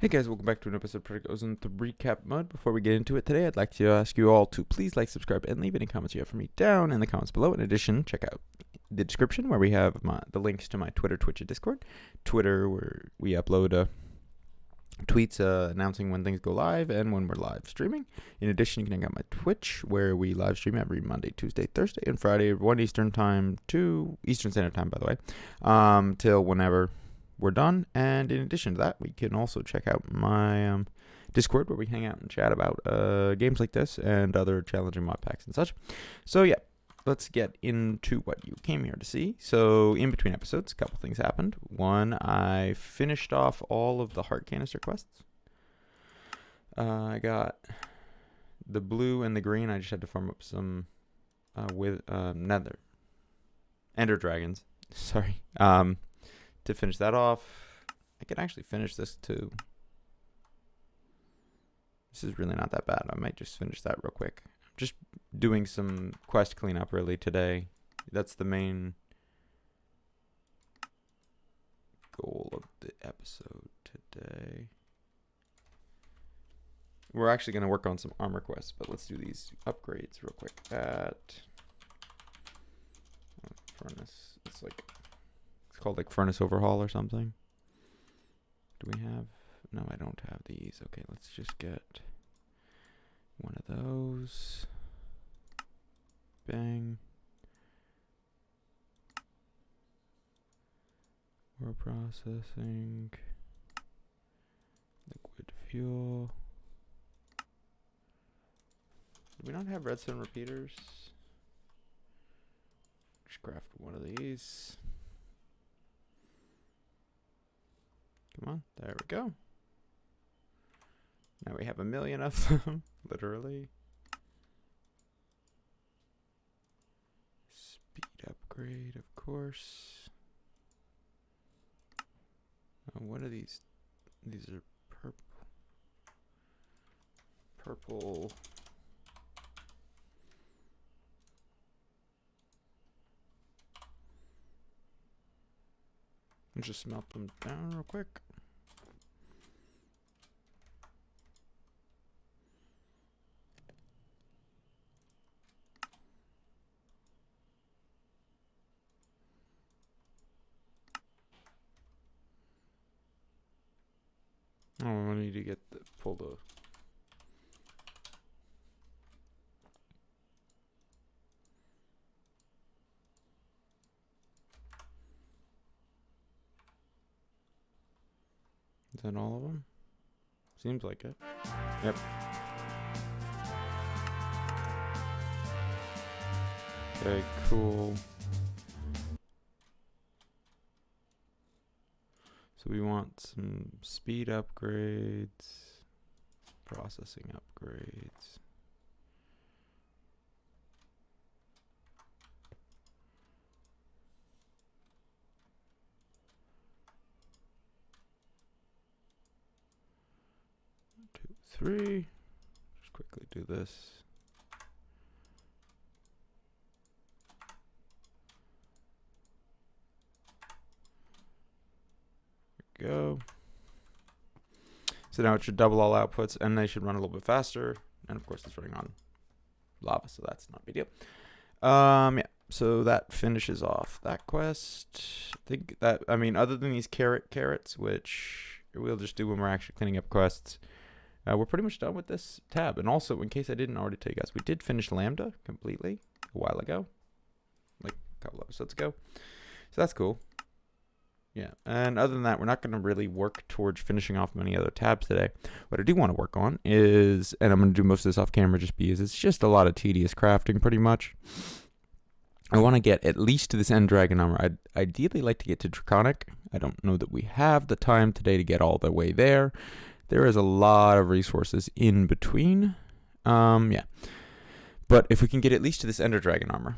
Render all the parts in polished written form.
Hey guys, welcome back to an episode of Project Ozone the recap mode. Before we get into it today, I'd like to ask you all to please like, subscribe, and leave any comments you have for me down in the comments below. In addition, check out the description where we have the links to my Twitter, Twitch, and Discord. Twitter, where we upload tweets announcing when things go live and when we're live streaming. In addition, you can check out my Twitch, where we live stream every Monday, Tuesday, Thursday, and Friday, 1 Eastern time, 2 Eastern Standard Time, by the way, till whenever we're done. And in addition to that, we can also check out my Discord, where we hang out and chat about games like this and other challenging mod packs and such. So yeah, let's get into what you came here to see. So in between episodes, a couple things happened. One, I finished off all of the heart canister quests. I got the blue and the green. I just had to farm up some with ender dragons. Sorry. To finish that off, I can actually finish this too. This is really not that bad. I might just finish that real quick. Just doing some quest cleanup really today. That's the main goal of the episode today. We're actually going to work on some armor quests, but let's do these upgrades real quick. Furnace. It's called like furnace overhaul or something. Do we have? No, I don't have these. Okay, let's just get one of those. Bang. Ore processing. Liquid fuel. Do we not have redstone repeaters? Just craft one of these. Come on, there we go. Now we have 1 million of them, literally. Speed upgrade, of course. Oh, what are these? These are purple. Purple. Let's just melt them down real quick. Oh, I need to get pull the. Is that all of them? Seems like it. Yep. Okay, cool. So we want some speed upgrades, processing upgrades. Two, three. Just quickly do this. Go. So now it should double all outputs, and they should run a little bit faster. And of course, it's running on lava, so that's not a big deal. Yeah. So that finishes off that quest. I think that, I mean, other than these carrots, which we'll just do when we're actually cleaning up quests, we're pretty much done with this tab. And also, in case I didn't already tell you guys, we did finish Lambda completely a while ago, like a couple episodes ago. So that's cool. Yeah, and other than that, we're not going to really work towards finishing off many other tabs today. What I do want to work on is, and I'm going to do most of this off camera just because it's just a lot of tedious crafting pretty much. I want to get at least to this end dragon armor. I'd ideally like to get to Draconic. I don't know that we have the time today to get all the way there. There is a lot of resources in between. Yeah. But if we can get at least to this Ender Dragon armor,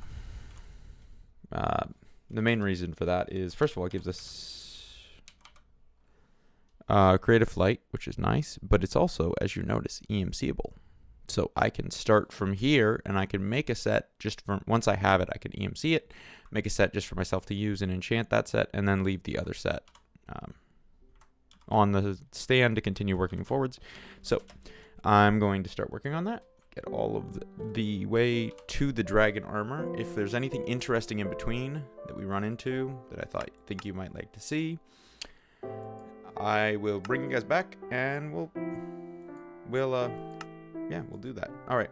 the main reason for that is, first of all, it gives us creative flight, which is nice, but it's also, as you notice, EMCable. So I can start from here, and I can make a set just from, once I have it, I can EMC it, make a set just for myself to use and enchant that set, and then leave the other set on the stand to continue working forwards. So I'm going to start working on that. Get all of the way to the dragon armor. If there's anything interesting in between that we run into that I think you might like to see, I will bring you guys back and we'll do that. All right.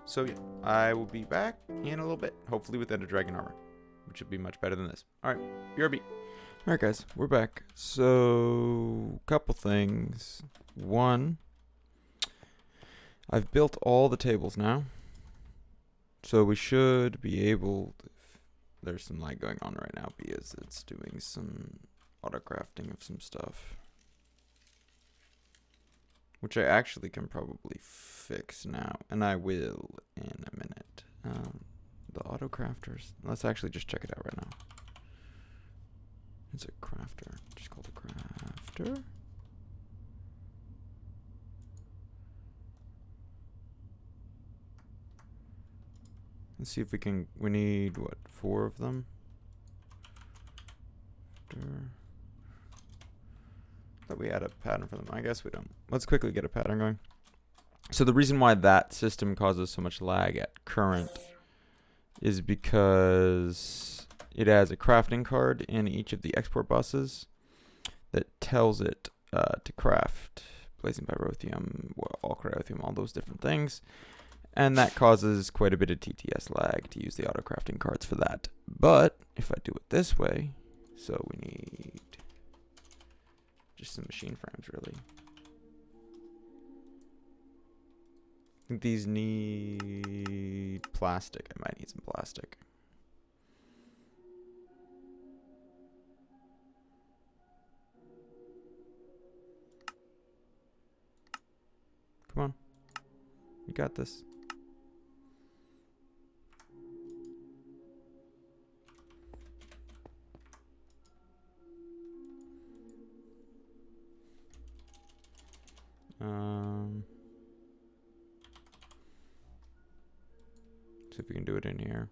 So yeah, I will be back in a little bit, hopefully with Ender Dragon armor, which should be much better than this. All right, BRB. All right, guys, we're back. So, couple things. One, I've built all the tables now, so we should be able to, there's some lag going on right now because it's doing some auto crafting of some stuff, which I actually can probably fix now, and I will in a minute. The auto crafters, let's actually just check it out right now. It's a crafter, just called a crafter. Let's see if we can, we need, what, 4 of them? Thought we had a pattern for them. I guess we don't. Let's quickly get a pattern going. So the reason why that system causes so much lag at current is because it has a crafting card in each of the export buses that tells it to craft blazing pyrotheum, all cryothium, all those different things. And that causes quite a bit of TTS lag to use the auto crafting cards for that. But if I do it this way, so we need just some machine frames, really. I think these need plastic. I might need some plastic. Come on. You got this. See if we can do it in here.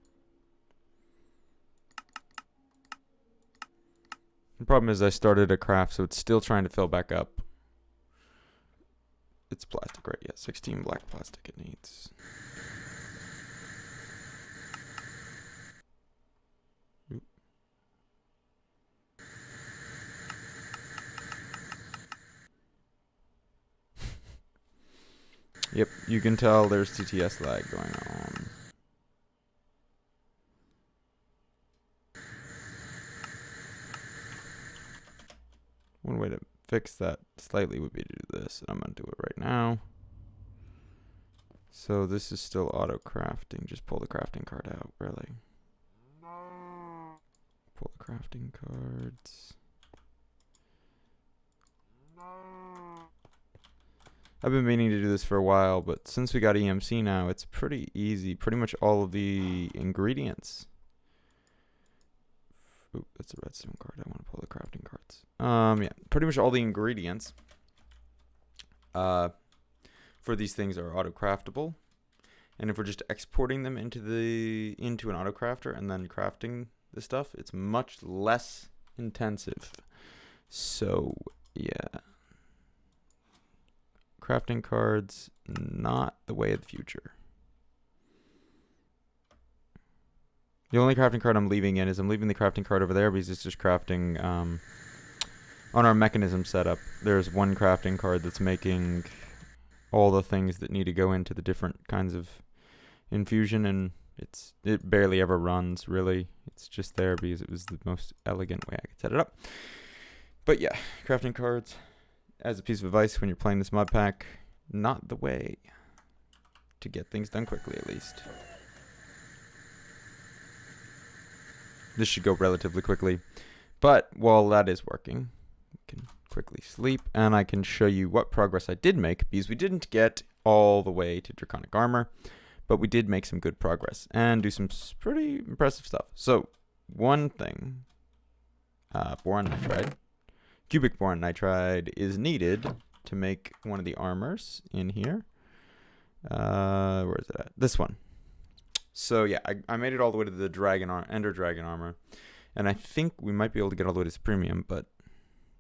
The problem is I started a craft, so it's still trying to fill back up. It's plastic, right? Yeah, 16 black plastic it needs. Oop. Yep, you can tell there's TTS lag going on. One way to fix that slightly would be to do this, and I'm going to do it right now. So this is still auto crafting. Just pull the crafting card out, really. Pull the crafting cards. I've been meaning to do this for a while, but since we got EMC now, it's pretty easy. Pretty much all of the ingredients. Oop, that's a redstone card. I want to pull the crafting cards. Yeah, pretty much all the ingredients for these things are auto craftable, and if we're just exporting them into an auto crafter and then crafting the stuff, it's much less intensive. So yeah, crafting cards, not the way of the future. The only crafting card I'm leaving in is I'm leaving the crafting card over there because it's just crafting on our mechanism setup. There's one crafting card that's making all the things that need to go into the different kinds of infusion, and it barely ever runs, really. It's just there because it was the most elegant way I could set it up. But yeah, crafting cards, as a piece of advice when you're playing this mod pack, not the way to get things done quickly, at least. This should go relatively quickly. But while that is working, we can quickly sleep, and I can show you what progress I did make, because we didn't get all the way to Draconic Armor, but we did make some good progress and do some pretty impressive stuff. So, one thing, boron nitride, cubic boron nitride is needed to make one of the armors in here. Where is it at? This one. So yeah, I made it all the way to the Ender Dragon armor, and I think we might be able to get all the way to premium,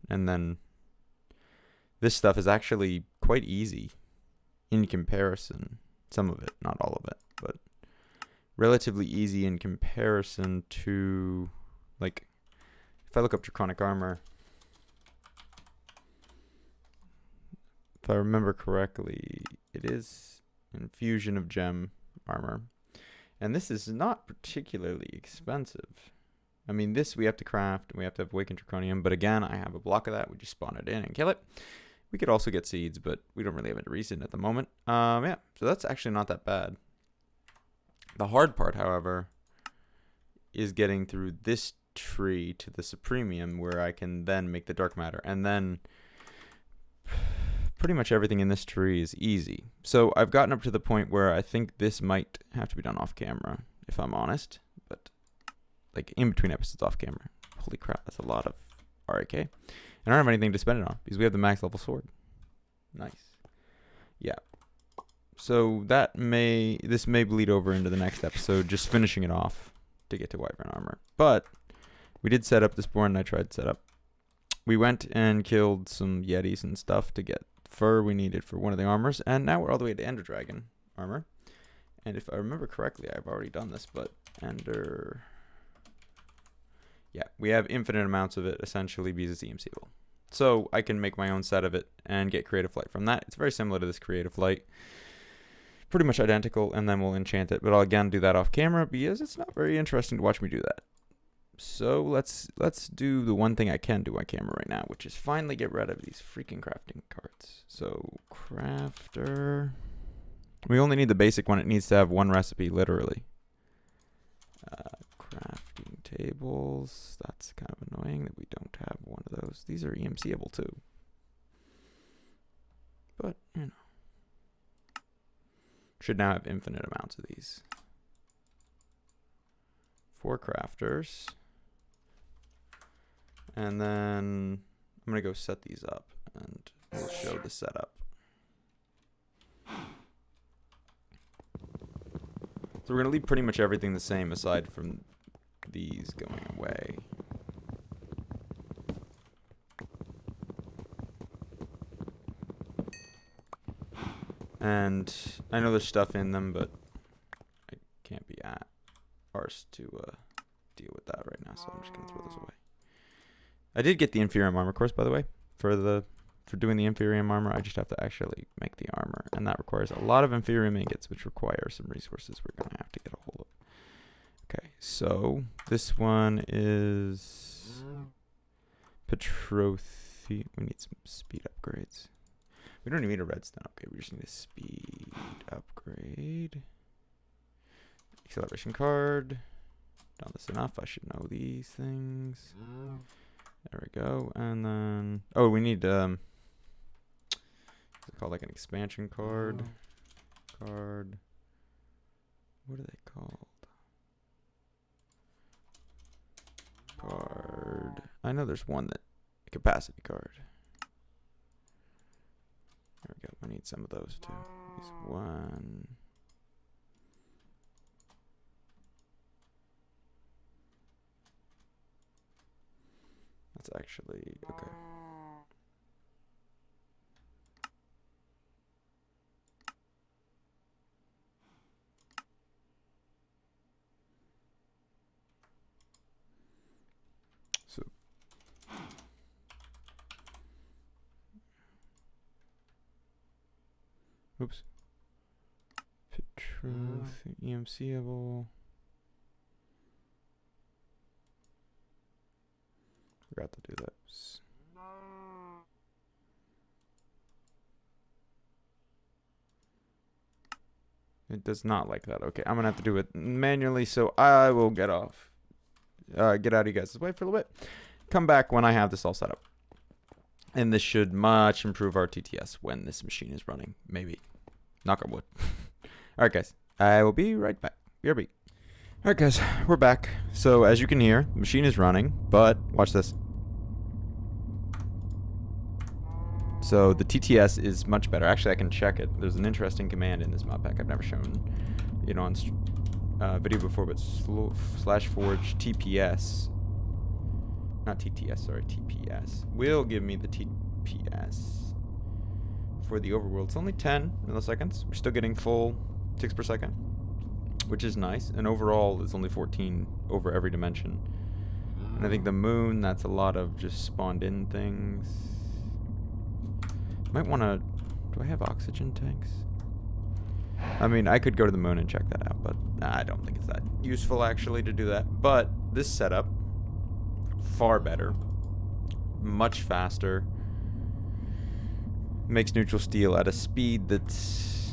and then this stuff is actually quite easy in comparison. Some of it, not all of it, but relatively easy in comparison to, like, if I look up Draconic Armor, if I remember correctly, it is Infusion of Gem Armor. And this is not particularly expensive. I mean, this we have to craft, and we have to have Awakened Draconium, but again, I have a block of that. We just spawn it in and kill it. We could also get seeds, but we don't really have a reason at the moment. Yeah, so that's actually not that bad. The hard part, however, is getting through this tree to the Supremium, where I can then make the Dark Matter, and then pretty much everything in this tree is easy. So I've gotten up to the point where I think this might have to be done off camera, if I'm honest, but like in between episodes off camera. Holy crap, that's a lot of RAK. And I don't have anything to spend it on because we have the max level sword. Nice. Yeah. So this may bleed over into the next episode, just finishing it off to get to Wyvern Armor. But we did set up this Born Nitride setup. We went and killed some Yetis and stuff to get fur we needed for one of the armors, and now we're all the way to Ender Dragon armor. And if I remember correctly, I've already done this, but Ender... Yeah, we have infinite amounts of it, essentially, because it's EMCable. So I can make my own set of it and get Creative Light from that. It's very similar to this Creative Light. Pretty much identical, and then we'll enchant it. But I'll again do that off camera because it's not very interesting to watch me do that. So let's do the one thing I can do on camera right now, which is finally get rid of these freaking crafting cards. So crafter, we only need the basic one. It needs to have one recipe, literally. Crafting tables. That's kind of annoying that we don't have one of those. These are EMCable too, but you know, should now have infinite amounts of these. 4 crafters. And then I'm going to go set these up and we'll show the setup. So we're going to leave pretty much everything the same aside from these going away. And I know there's stuff in them, but I can't be arsed to deal with that right now, so I'm just going to throw those away. I did get the Inferium Armor course, by the way. For doing the Inferium Armor, I just have to actually make the armor, and that requires a lot of Inferium ingots, which require some resources we're going to have to get a hold of. Okay, so this one is Petrothi. We need some speed upgrades. We don't even need a redstone upgrade. We just need a speed upgrade. Acceleration card. Done this enough. I should know these things. There we go. And then, oh, we need what's it called, like an expansion card? What are they called? Card. I know there's one that capacity card. There we go. We need some of those too. There's one. That's actually okay. So oops. EMCable. Forgot to do those. It does not like that. Okay, I'm gonna have to do it manually, so I will get off. Get out of you guys' way for a little bit. Come back when I have this all set up. And this should much improve our TTS when this machine is running. Maybe. Knock on wood. Alright guys, I will be right back. BRB. Alright guys, we're back. So as you can hear, the machine is running, but watch this. So the TTS is much better. Actually, I can check it. There's an interesting command in this mod pack I've never shown, you know, on video before, but /forge TPS, not TTS, sorry, TPS will give me the TPS for the overworld. It's only 10 milliseconds. We're still getting full ticks per second, which is nice. And overall, it's only 14 over every dimension. And I think the moon, that's a lot of just spawned in things. Might want to... Do I have oxygen tanks? I mean, I could go to the moon and check that out, but I don't think it's that useful, actually, to do that. But this setup, far better. Much faster. Makes neutral steel at a speed that's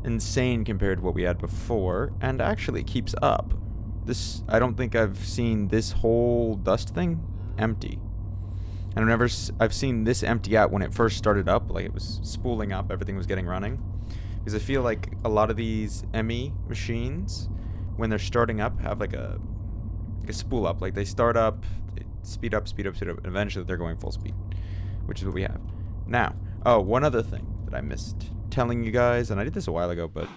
insane compared to what we had before. And actually keeps up. This, I don't think I've seen this whole dust thing empty. And I've seen this empty out when it first started up, like it was spooling up, everything was getting running. Because I feel like a lot of these ME machines, when they're starting up, have like a spool up. Like they start up, they speed up, and eventually they're going full speed, which is what we have. Now, oh, one other thing that I missed telling you guys, and I did this a while ago, but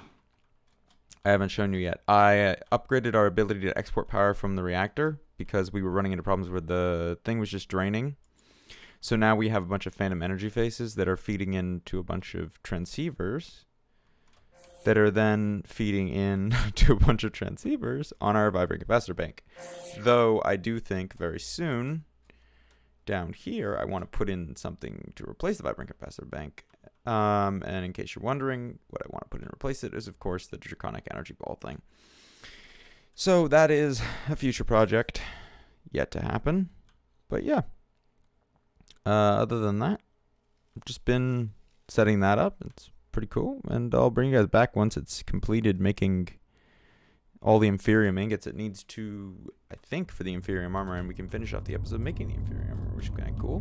I haven't shown you yet. I upgraded our ability to export power from the reactor because we were running into problems where the thing was just draining. So now we have a bunch of phantom energy faces that are feeding into a bunch of transceivers that are then feeding in to a bunch of transceivers on our vibrant capacitor bank. Though I do think very soon, down here, I want to put in something to replace the vibrant capacitor bank. And in case you're wondering, what I want to put in to replace it is, of course, the draconic energy ball thing. So that is a future project yet to happen. But yeah. Other than that, I've just been setting that up. It's pretty cool. And I'll bring you guys back once it's completed making all the Inferium ingots it needs to, I think, for the Inferium armor. And we can finish off the episode making the Inferium armor, which is kind of cool.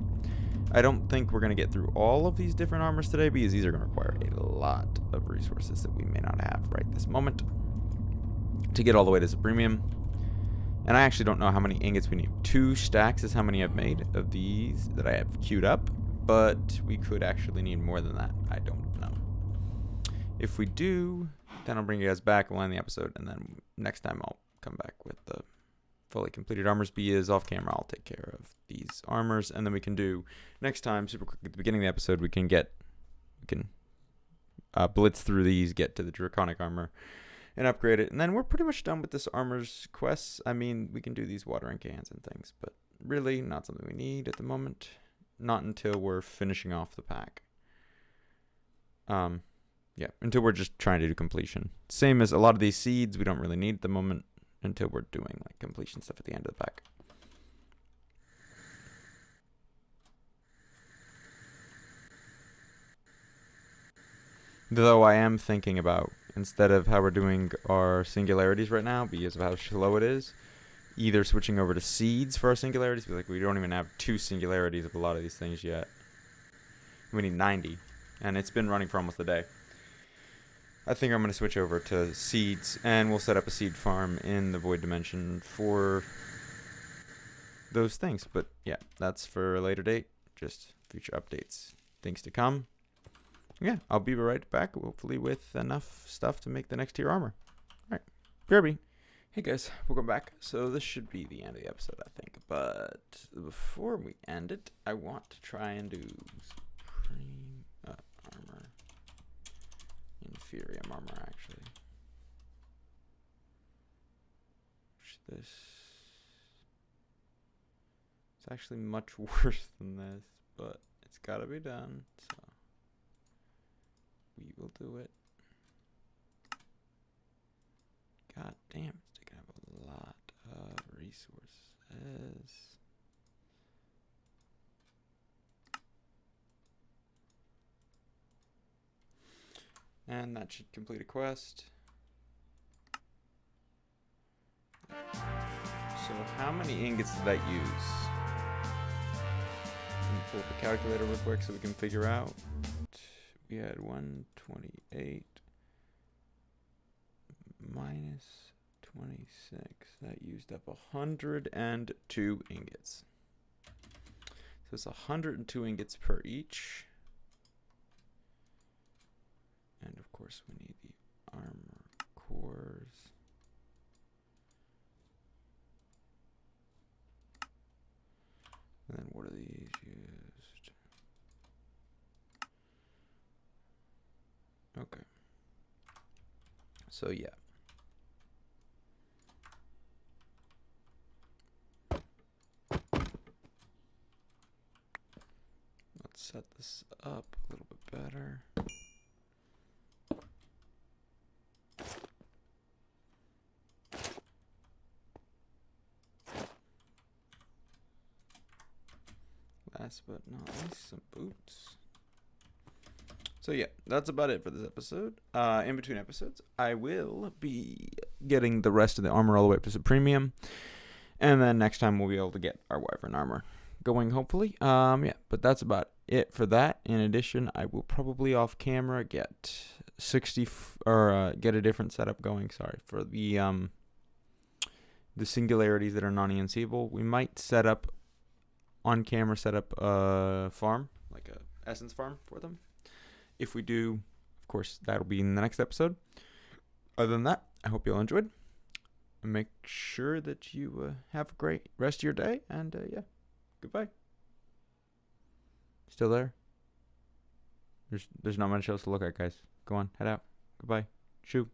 I don't think we're going to get through all of these different armors today because these are going to require a lot of resources that we may not have right this moment to get all the way to Supremium. And I actually don't know how many ingots we need. 2 stacks is how many I've made of these that I have queued up, but we could actually need more than that. I don't know. If we do, then I'll bring you guys back, we'll end the episode, and then next time I'll come back with the fully completed armors. Because off camera, I'll take care of these armors, and then we can do next time, super quick at the beginning of the episode, we can blitz through these, get to the draconic armor, and upgrade it. And then we're pretty much done with this armor's quests. I mean, we can do these watering cans and things, but really not something we need at the moment. Not until we're finishing off the pack. Yeah, until we're just trying to do completion. Same as a lot of these seeds we don't really need at the moment until we're doing like completion stuff at the end of the pack. Though I am thinking about, instead of how we're doing our singularities right now, because of how slow it is, either switching over to seeds for our singularities, because like we don't even have 2 singularities of a lot of these things yet. We need 90, and it's been running for almost a day. I think I'm going to switch over to seeds, and we'll set up a seed farm in the void dimension for those things. But yeah, that's for a later date, just future updates, things to come. Yeah, I'll be right back, hopefully with enough stuff to make the next tier armor. Alright, BRB. Hey guys, welcome back. So this should be the end of the episode, I think. But before we end it, I want to try and do Supreme armor. Inferium armor, actually. This... It's actually much worse than this, but it's gotta be done, so... We will do it. God damn, it's taking up a lot of resources. And that should complete a quest. So how many ingots did that use? Let me pull up a calculator real quick so we can figure out. We had 128 minus 26. That used up 102 ingots. So it's 102 ingots per each. And of course we need the armor cores. And then what are these used? Okay. So yeah. Let's set this up a little bit better. Last but not least, some boots. So yeah, that's about it for this episode. In between episodes, I will be getting the rest of the armor all the way up to Supremium. And then next time we'll be able to get our Wyvern armor going, hopefully. Yeah, but that's about it for that. In addition, I will probably off camera get get a different setup going, for the singularities that are non-ENCable. We might set up on camera a farm, like a essence farm for them. If we do, of course, that'll be in the next episode. Other than that, I hope you all enjoyed. Make sure that you have a great rest of your day. And yeah, goodbye. Still there? There's not much else to look at, guys. Go on, head out. Goodbye. Shoo.